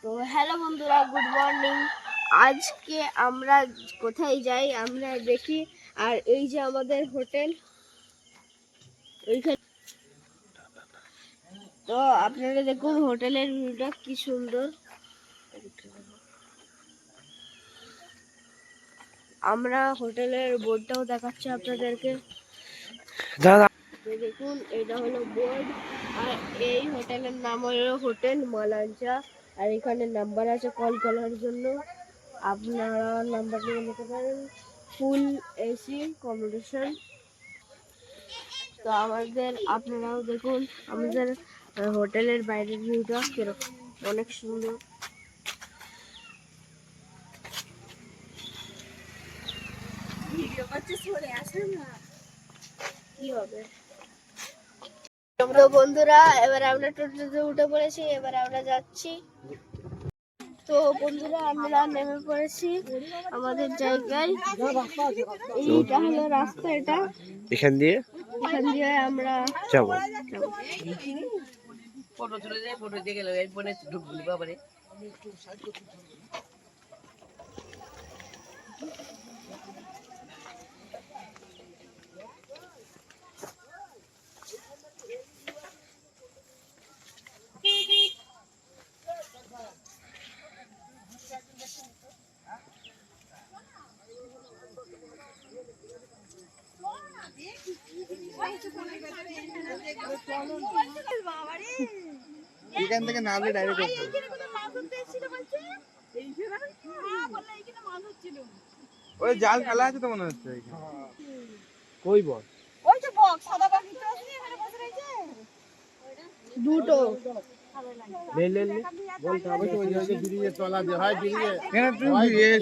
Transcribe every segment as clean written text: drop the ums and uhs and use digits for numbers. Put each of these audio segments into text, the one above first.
তো হ্যালো বন্ধুরা, good morning. আজকে আমরা কোথায় যাই আমরা দেখি। আর এই যে আমাদের হোটেল ওইখানে, তো আপনারা দেখুন হোটেলের ভিউটা কি সুন্দর। আমরা হোটেলের বোর্ডটাও দেখাচ্ছি আপনাদেরকে। দেখুন এটা হলো বোর্ড, আর এই হোটেলের নাম হলো হোটেল মালাঞ্চা। আর এখানে নাম্বার আছে কল করার জন্য, আপনারা নাম্বার নিয়ে নিতে পারেন। ফুল এসি কম্বিনেশন। তো আপনারাও দেখুন আমাদের হোটেলের বাইরের ভিউটা কিরকম, অনেক সুন্দর। কি হবে তো বন্ধুরা, এবার আমরা টোটোতে উঠে পড়েছি, এবার আমরা যাচ্ছি। তো বন্ধুরা আমরা নেমে পড়েছি আমাদের জায়গায়। এইটা হলো রাস্তা, এখান দিয়ে আমরা যাবো। ফটো তুলে যায়, ফটো দিয়ে গেল এরপরে ঢুকবি বাবারে। এখান থেকে নামলে ডাইরেক্ট ওই জাল ফেলা আছে তো মনে হচ্ছে। কই বল ওই যে বক্স সাদা বক্স এখানে বসে রয়েছে দুটো বলতে হবে তো ওই যে ব্রিজে তলা দিয়ে হয় ব্রিজে এখানে তুমি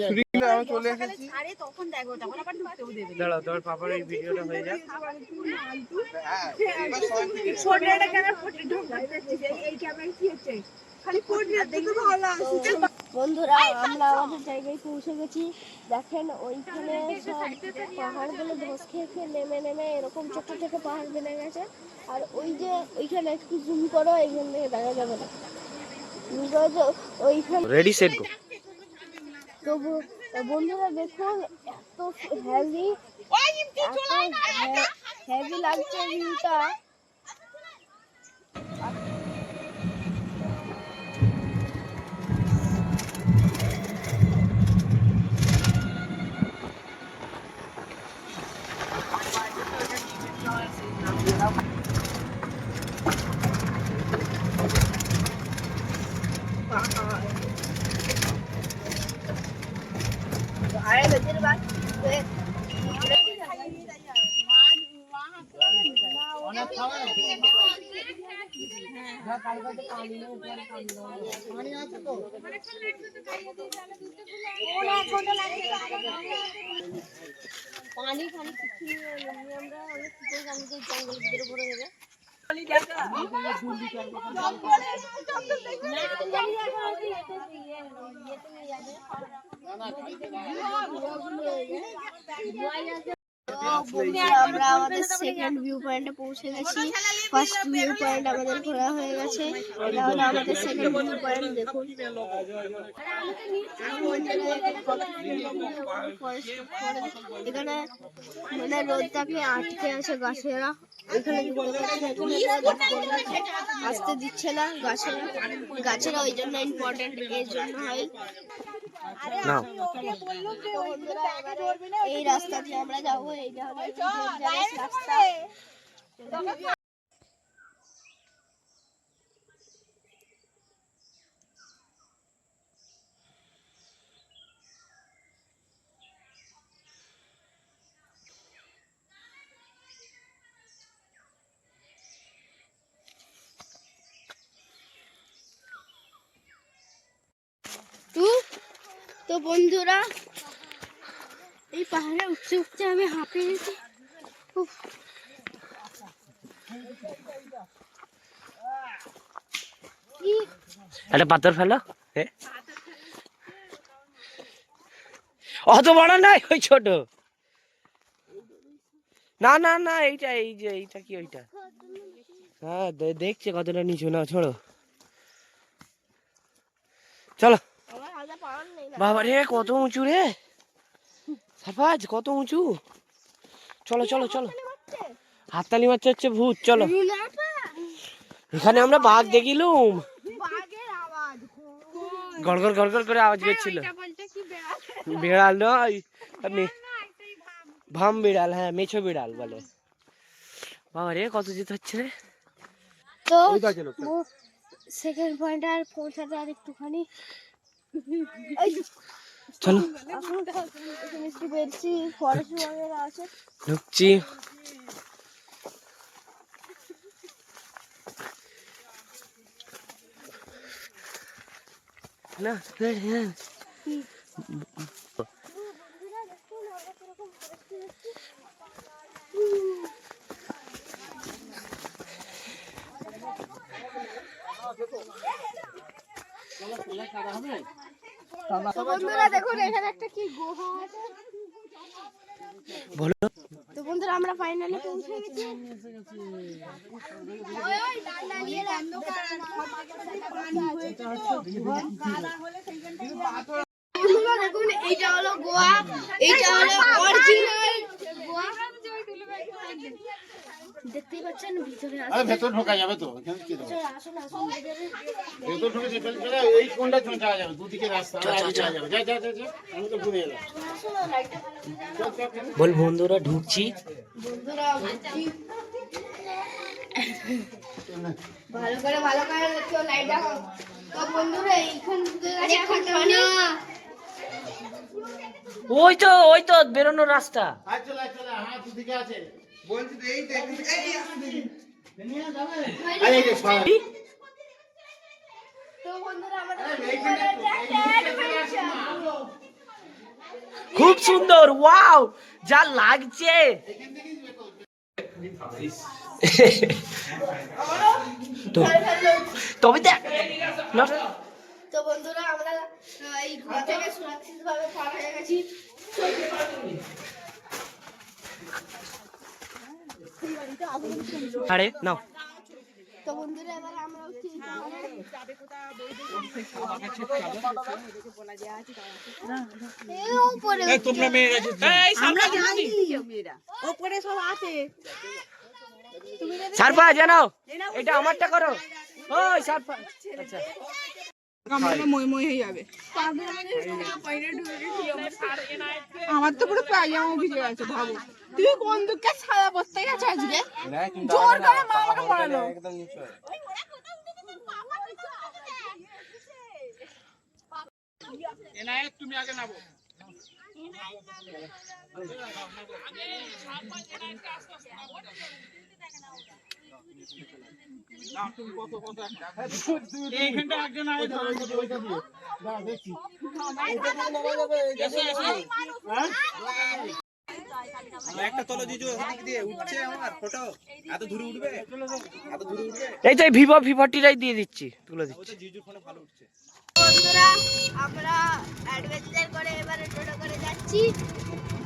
শুটিং দাও চলে এসেছি। আরে তখন দেখো তখন আবার ঢুকতেও দেবে না। দাঁড়াও তোমার পাপার এই ভিডিওটা হয়ে যাক। ছোটটা কেন ফটো ঢুকাচ্ছিস এই ক্যামেরা কি হচ্ছে খালি ফটো দেখতে ভালো আসছে। বন্ধুরা আমরা আমাদের জায়গায় পৌঁছে গেছি। দেখেন ওইখানে সব পাহাড়গুলো ধস খেয়ে খেয়ে নেমে নেমে এরকম ছোট ছোট পাহাড় বেড়ে গেছে। আর ওই যে ওইখানে একটু জুম করো, এইখান থেকে দেখা যাবে না। ওইখানে রেডি সেট গো। তো বন্ধুরা দেখুন এত হেভি লাগছে ভিউটা। পানি ফানি কিছু আমরা অনেক কিছু জানি যে জঙ্গলের ভিতরে পড়ে যাবে। আমরা আমাদের সেকেন্ড ভিউ পয়েন্টে পৌঁছে গেছি। ফার্স্ট ভিউ পয়েন্ট আমাদের ঘোরা হয়ে গেছে, এটা হলো আমাদের সেকেন্ড ভিউ পয়েন্ট। দেখুন এখানে মানে রোদটাকে আটকে আছে গাছেরা, এখানে আসতে দিচ্ছে না গাছেরা ওই জন্য ইম্পর্টেন্ট, এর জন্য হয়। এই রাস্তা দিয়ে আমরা যাবো, এইটা হলো রাস্তা। তো বন্ধুরা এই পাহাড়ে উঠতে উঠতে আমি হাঁপিয়ে গেছি। একটা পাথর ফেলো, অত বড় নাই, ওই ছোট। না না না, এইটা এই যে এইটা কি ওইটা? হ্যাঁ দেখছে কতটা নিচু, না ছোড়ো। চলো। আমার হাতে পাওয়ার নেই না। বাবা রে কত উঁচু রে সারফাজ, কত উঁচু। চলো চলো চলো, হাততালি মারছে হচ্ছে ভূত। চলো, এখানে আমরা বাঘ দেখিলুম, বাঘের আওয়াজ গড়গড় গড়গড় করে আওয়াজ করছিল। বিড়াল নয়, ভাম বিড়াল, হ্যাঁ মেছো বিড়াল বলে। বাবা রে কত যেতে হচ্ছে রে। তো সেকেন্ড পয়েন্ট আর পৌঁছাতে আর একটুখানি। চলো এখন একটু বেশি ফরেস্ট ওয়ার্কের আছে। ঢুকছি। না তো বন্ধুরা দেখুন এখানে একটা কি গুহা আছে। বলো। তো বন্ধুরা আমরা ফাইনালি পৌঁছে গেছি। বন্ধুরা দেখুন এইটা হলো গোয়া, এইটা হলো অরিজিনাল গোয়া। দেখতেই পাচ্ছেন ভিতরে আরে ভেতর ঢোকা যাবে তো, এখানে কি দাও? আসুন আসুন ভিতরে। ভেতর ঢুকে যে চলে এই কোনটা চলে যাওয়া যাবে, দুদিকে রাস্তা আগে যাওয়া যাবে। যা যা যা যা, আমি তো ঘুরে এলাম। বল বন্ধুরা ঢুকছি। বন্ধুরা ভালো করে দেখো লাইট দাও। তো বন্ধুরা এইখান থেকে এখন না ওই তো বেরোনোর রাস্তা। আয় চলে হ্যাঁ দুদিকে আছে। বলছি তো এই দেখ, এই আসবে নিয়ে যাবে। আরে এই যে সব তো বন্ধুরা আমাদের খুব সুন্দর, ওয়াও যা লাগছে। তবে দেখ তো বন্ধুরা আমরা এই ঘর থেকে সুরক্ষিতভাবে পার হয়ে গেছি। আরে নাও। তো বন্ধুরা এবার আমরা উঠছি সারফা জানো এটা আমারটা করো। ওই সারফা আচ্ছা আমার তো পুরো পায়জামা ভিজে গেছে। ভাবো তুই কোন দুঃখে ছায়া বসতে গেছে আজকে, জোর করে মা আমাকে পড়ালো। তুমি আগে নাবো। এইখানটা একজন আগে ধরে ওইটা দিয়ে দাঁড়া দেখছি। একটা তলো জিজু ওদিক দিয়ে উঠছে, আমার ফটো এত দূরে উঠবে, এত দূরে উঠবে। এই তো ভিভো V40টাই দিয়ে দিচ্ছি, তুলে দিচ্ছি। জিজুর ফোনে ভালো উঠছে। বন্ধুরা আমরা অ্যাডভেঞ্চার করে এবারে টোটো করে যাচ্ছি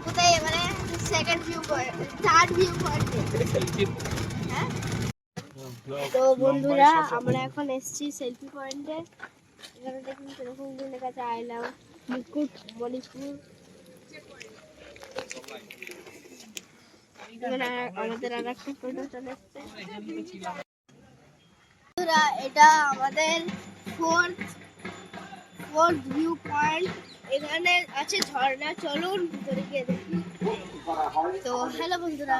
কোথায় এবারে second view point, third view point. হ্যাঁ তো বন্ধুরা আমরা এখন এসেছি সেলফি পয়েন্টে। এখানে দেখুন কিরকম লেখা আছে আই লাভ মুকুট মণিপুর। এখানে আমাদের আর একটা টোটো চলে এসছে। বন্ধুরা এটা আমাদের ফোর্থ ভিউ পয়েন্ট। এখানে আছে ঝর্ণা, চলুন ভিতরে গিয়ে দেখি। তো হ্যালো বন্ধুরা,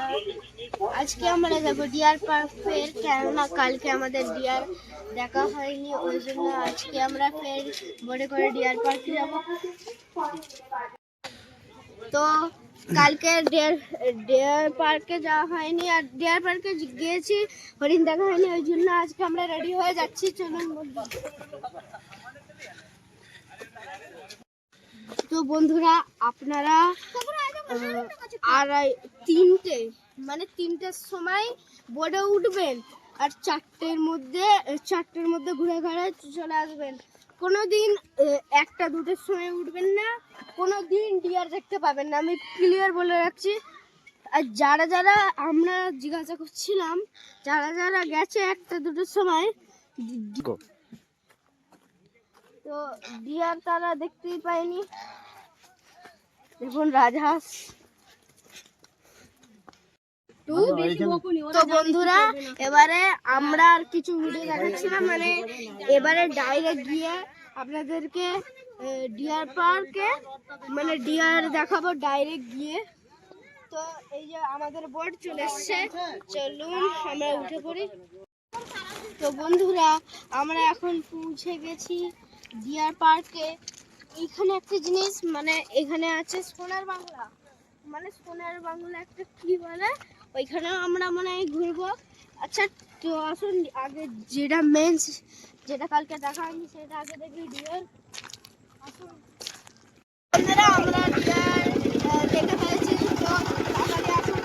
আজকে আমরা যাবো ডিয়ার পার্ক ফের, কেননা কালকে আমাদের ডিয়ার দেখা হয়নি, ওই জন্য আজকে আমরা ফের বোটে করে ডিয়ার পার্কে যাবো। তো কালকে ডিয়ার পার্কে যাওয়া হয়নি, আর ডিয়ার পার্কে গিয়েছি হরিণ দেখা হয়নি, ওই জন্য আজকে আমরা রেডি হয়ে যাচ্ছি। চলুন তো বন্ধুরা আপনারা তিনটের সময় বোর্ডে উঠবেন আর চারটের মধ্যে ঘুরে ঘুরে চলে আসবেন। কোনোদিন একটা দুটোর সময় উঠবেন না, কোনোদিন ডিয়ার দেখতে পাবেন না, আমি ক্লিয়ার বলে রাখছি। আর যারা আমরা জিজ্ঞাসা করছিলাম, যারা গেছে একটা দুটোর সময় তো ডিয়ার তারা দেখতেই পাইনি। দেখুন রাজহাঁস। তো বন্ধুরা এবারে আমরা আর কিছু ভিডিও দেখাচ্ছি না, মানে এবারে ডাইরেক্ট গিয়ে আপনাদেরকে ডিয়ার পার্কে মানে ডিয়ার দেখাবো ডাইরেক্ট গিয়ে। তো এই যে আমাদের বোট চলে এসছে, চলুন আমরা উঠে পড়ি। তো বন্ধুরা আমরা এখন পৌঁছে গেছি ডিয়ার পার্কে। এইখানে একটা জিনিস, মানে এখানে আছে সোনার বাংলা, মানে সোনার বাংলা একটা কি বলে, ওইখানে আমরা মনে হয় ঘুরবো। আচ্ছা তো আসুন আগে যেটা মেন, যেটা কালকে দেখা হয়নি সেটা আগে দেখি ডিয়ার। আসুন বন্ধুরা আমরা ডিয়ার দেখে ফেলেছি। তো তাড়াতাড়ি আসুন,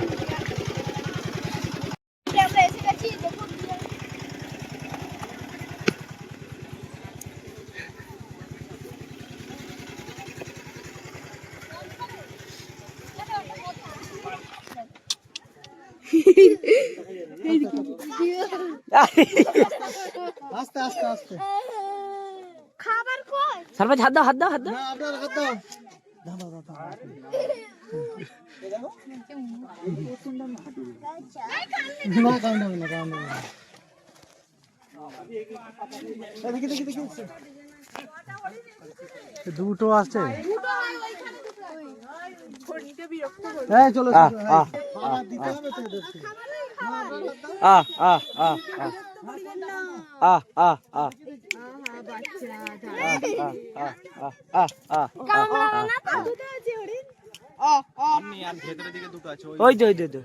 আমরা এসে গেছি। দেখুন ডিয়ার। আস্তে আস্তে আস্তে খাবার কই? সারবাজ হাত দাও, হাত দাও, হাত দাও। না আপনার হাত দাও। দাও দাও দাও। না কাউন্ট হবে না, কাউন্ট হবে না। দেখি দেখি দেখি দুটো আছে। হ্যাঁ চলো আহ আহ দিতে হবে তো এদেরকে। আহ আহ আহ আহ আহ আহ ভেতরের দিকে দুটো আছে ওই তো ওই তো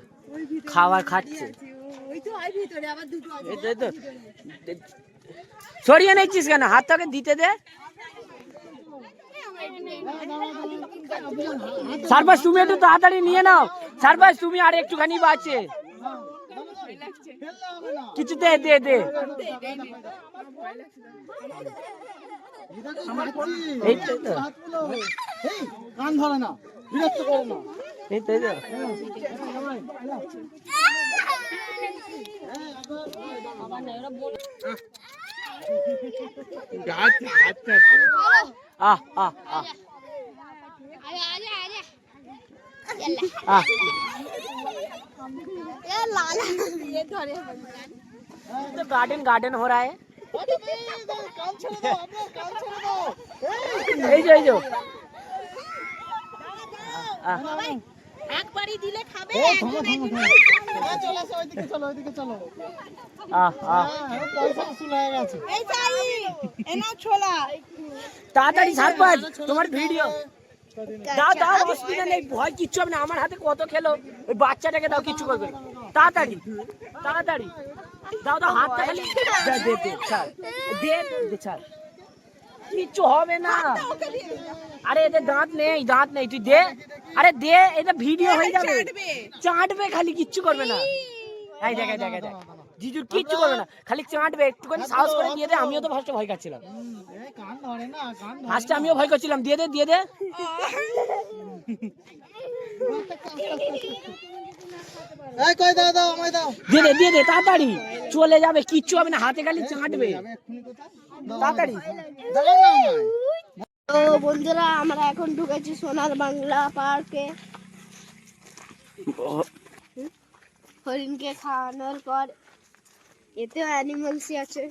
খাবার খাচ্ছে। এই তো সরিয়ে নিচ্ছিস কেন? হাত তোকে দিতে দে। সারবাজ তুমি একটু তাড়াতাড়ি নিয়ে নাও। সারবাজ তুমি আর একটুখানি বাঁচে কিছু দে দে দে। এই তো কান ধরে না, বিরক্ত করে না। এই তো আহ আহ আহ तो गार्डन गार्डन हो रहा है। এই যে একবারই দিলে খাবে। চলো ওইদিকে চলো, ওইদিকে চলো। পয়সা উসুল হয়ে গেছে। এই যাই এনাও ছোলা। তাড়াতাড়ি সারপাঁচ তোমার ভিডিও দাও দাও, অসুবিধা নেই, ভয় কিচ্ছু হবে না। আমার হাতে কত খেলো, ওই বাচ্চাটাকে দাও, কিচ্ছু করবে না। তাড়াতাড়ি তাড়াতাড়ি দাও দাও, হাতটা খালি দে দে দে, ছাড় দে দে, ছাড়, কিচ্ছু হবে না। আরে এদের দাঁত নেই, দাঁত নেই, তুই দে। আরে দে, এটা ভিডিও হয়ে যাবে। চাটবে খালি, কিচ্ছু করবে না। এই দেখ দেখ দেখ, জিজুর কিচ্ছু করবে না, খালি চাটবে। একটুখানি সাহস করে দিয়ে দে। আমিও তো ফার্স্টে ভয় খাচ্ছিলাম, কান ধরে না, কান ধরে। ফার্স্টে আমিও ভয় করছিলাম। দিয়ে দে দিয়ে দে। এই কই দাও দাও, আমায় দাও। দিয়ে দে তাড়াতাড়ি, চলে যাবে, কিচ্ছু হবে না, হাতে খালি চাটবে। তাড়াতাড়ি দাও না আমায়। তো বন্ধুরা আমরা এখন ঢুকেছি সোনার বাংলা পার্কে। হরিণকে খাওয়ানোর পর এতেও অ্যানিমালসই আছে।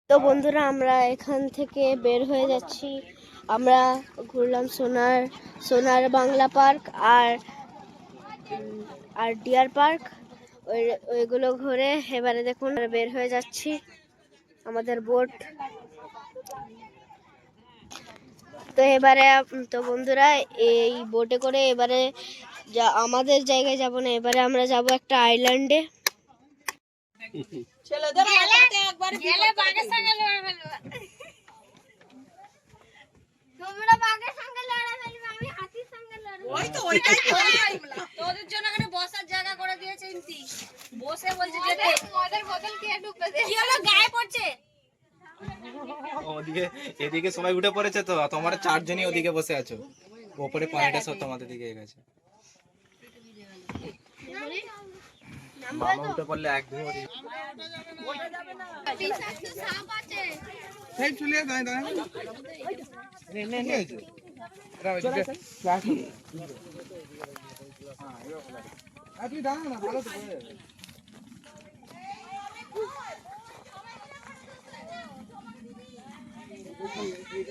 তো বন্ধুরা আমরা এখান থেকে বের হয়ে যাচ্ছি। আমরা ঘুরলাম সোনার বাংলা পার্ক আর ডিয়ার পার্ক, ওইগুলো ঘুরে এবারে দেখুন বের হয়ে যাচ্ছি আমাদের বোট। তো এবারে তো বন্ধুরা এই বোটে করে এবারে আমাদের জায়গায় যাব না, এবারে আমরা যাব একটা আইল্যান্ডে। ছেলেদের হাতে একবার গেলে বাঘের সঙ্গে লড়ে ফেলবো। তোমরা বাঘের সঙ্গে লড়ে ফেলবে, আমি হাতির সঙ্গে লড়ব। ওই তো ওইটাই তোদের জন্য এখানে বসার জায়গা করে দিয়েছে ইন্তি। বসে বলছে যেতে। মদের বোতল কে ঢুকবে দে। কি হলো, গায়ে পড়ছে? ওদিকে এদিকে সবাই উঠে পড়েছে, তো তোমরা চারজনই ওদিকে বসে আছো। ওপরে পয়েন্টে সব তোমাদের দিকে গেছে। মামা উঠে পড়লে একদমই ওদিকে বিষাক্ত সাপ আছে। সাইড চলে দাঁড়ায় দাঁড়ায় কি হয়েছে? আপনি দাঁড়ান না, ভালো তো করে।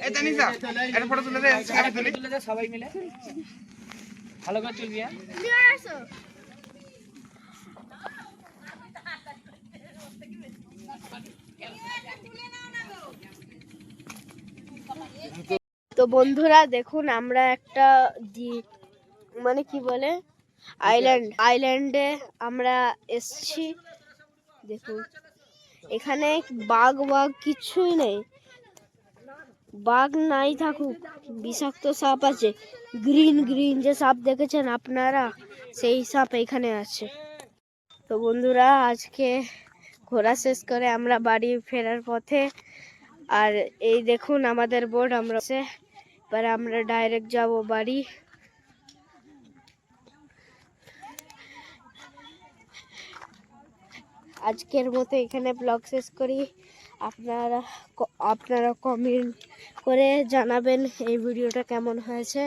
এই তানিশা, একটা ফটো তুলে দে, ছবি তুলি। তুলে দে সবাই মিলে, ভালো করে তুলবি। হ্যাঁ তো বন্ধুরা দেখুন আমরা একটা মানে কি বলে আইল্যান্ডে আমরা এসছি। দেখুন এখানে বাঘ কিছুই নেই, বাঘ নাই থাকুক, বিষাক্ত সাপ আছে, গ্রিন যে সাপ দেখেছেন আপনারা, সেই সাপ এখানে আছে। তো বন্ধুরা আজকে ঘোরা শেষ করে আমরা বাড়ি ফেরার পথে, আর এই দেখুন আমাদের বোট, এবার আমরা ডাইরেক্ট যাব বাড়ি। আজকের মতো এখানে ব্লগ শেষ করি। আপনারা কমেন্ট করে জানাবেন এই ভিডিওটা কেমন হয়েছে,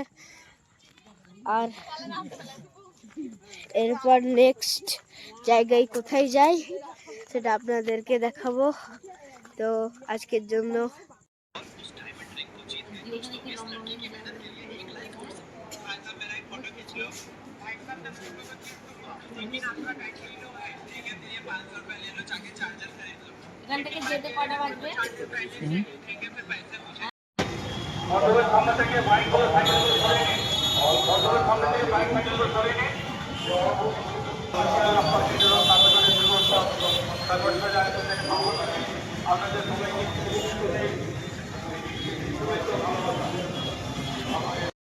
আর এরপর নেক্সট জায়গায় কোথায় যাই সেটা আপনাদেরকে দেখাবো। তো আজকের জন্য এখান থেকে যেতে কটা বাজবে? মোটরের সামনে থেকে বাইকগুলো সাইকেলগুলো সরে নিন। মোটরের সামনে থেকে বাইক সাইকেলগুলো সরে নিন। আপনাদের সবাইকে